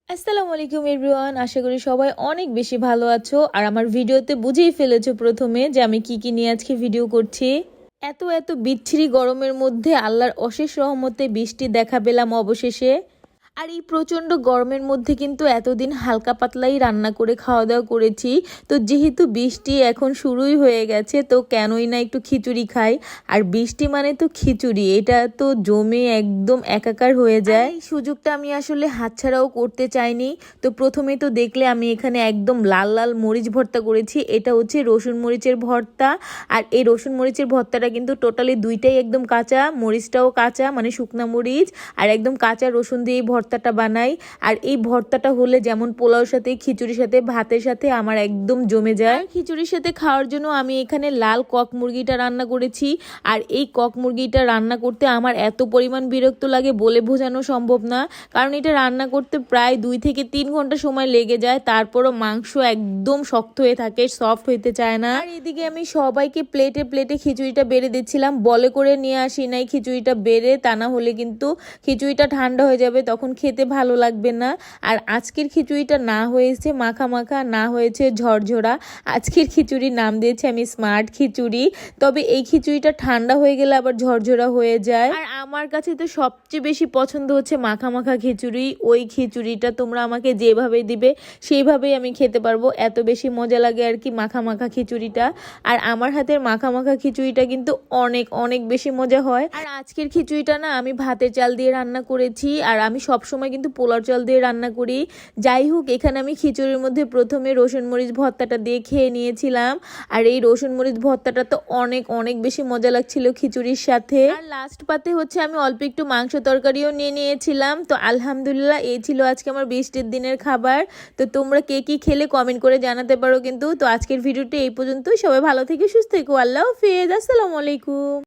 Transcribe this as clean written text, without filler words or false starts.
আসসালামু আলাইকুম এভরিওয়ান, আশা করি সবাই অনেক বেশি ভালো আছো। আর আমার ভিডিওতে বুঝেই ফেলেছো প্রথমে যে আমি কি নিয়ে আজকে ভিডিও করছি। এত এত বিচ্ছিরি গরমের মধ্যে আল্লাহর অশেষ রহমতে বৃষ্টি দেখা পেলাম অবশেষে। আর এই প্রচণ্ড গরমের মধ্যে কিন্তু এতদিন হালকা পাতলাই রান্না করে খাওয়া দাওয়া করেছি। তো যেহেতু বৃষ্টি এখন শুরুই হয়ে গেছে, তো কেনই না একটু খিচুড়ি খাই। আর বৃষ্টি মানে তো খিচুড়ি, এটা তো জমে একদম একাকার হয়ে যায়। এই সুযোগটা আমি আসলে হাতছাড়াও করতে চাইনি। তো প্রথমে তো দেখলে আমি এখানে একদম লাল লাল মরিচ ভর্তা করেছি। এটা হচ্ছে রসুন মরিচের ভর্তা। আর এই রসুন মরিচের ভর্তাটা কিন্তু টোটালি দুইটাই একদম কাঁচা, মরিচটাও কাঁচা মানে শুকনা মরিচ, আর একদম কাঁচা রসুন দিয়ে ভর্তাটা বানাই। আর এই ভর্তাটা হলে যেমন পোলাওর সাথে, খিচুড়ির সাথে, ভাতের সাথে আমার একদম জমে যায়। খিচুড়ির সাথে খাওয়ার জন্য আমি এখানে লাল কক মুরগিটা রান্না করেছি। আর এই কক মুরগিটা রান্না করতে আমার এত পরিমাণ বিরক্ত লাগে বলে বোঝানো সম্ভব না। কারণ এটা রান্না করতে প্রায় 2 থেকে 3 ঘন্টা সময় লেগে যায়, তারপরও মাংস একদম শক্ত হয়ে থাকে, সফট হইতে চায় না। আর এদিকে আমি সবাইকে প্লেটে প্লেটে খিচুড়িটা বেড়ে দিচ্ছিলাম, বলে করে নিয়ে আসি নাই খিচুড়িটা বেড়ে, তা না হলে কিন্তু খিচুড়িটা ঠান্ডা হয়ে যাবে, তখন খেতে ভালো লাগবে না। আর আজকের খিচুড়িটা না হয়েছে মাখা মাখা, না হয়েছে ঝরঝরা। আজকের খিচুড়ির নাম দিয়েছি আমি স্মার্ট খিচুড়ি। তবে এই খিচুড়িটা ঠান্ডা হয়ে গেলে আবার ঝরঝরা হয়ে যায়। আর আমার কাছে তো সবচেয়ে বেশি পছন্দ হচ্ছে মাখা মাখা খিচুড়ি। ওই খিচুড়িটা তোমরা আমাকে যেভাবে দিবে সেইভাবেই আমি খেতে পারবো, এত বেশি মজা লাগে আর কি মাখা মাখা খিচুড়িটা। আর আমার হাতের মাখা মাখা খিচুড়িটা কিন্তু অনেক অনেক বেশি মজা হয়। আর আজকের খিচুড়িটা না আমি ভাতের চাল দিয়ে রান্না করেছি, আর আমি সবসময় কিন্তু পোলার চাল দিয়ে রান্না করি। যাই হোক, এখানে আমি খিচুড়ির মধ্যে প্রথমে রসুন মরিচ ভর্তাটা দিয়ে খেয়ে নিয়েছিলাম। আর এই রসুন মরিচ ভর্তাটা তো অনেক অনেক বেশি মজা লাগছিল খিচুড়ির সাথে। আর লাস্ট পাতে হচ্ছে আমি অল্প একটু মাংস তরকারিও নিয়ে নিয়েছিলাম। তো আলহামদুলিল্লাহ, এই ছিল আজকে আমার বৃষ্টির দিনের খাবার। তো তোমরা কে কি খেলে কমেন্ট করে জানাতে পারো কিন্তু। তো আজকের ভিডিওটি এই পর্যন্তই। সবাই ভালো থেকে সুস্থ থেকো। আল্লাহ হাফেজ। আসসালামু আলাইকুম।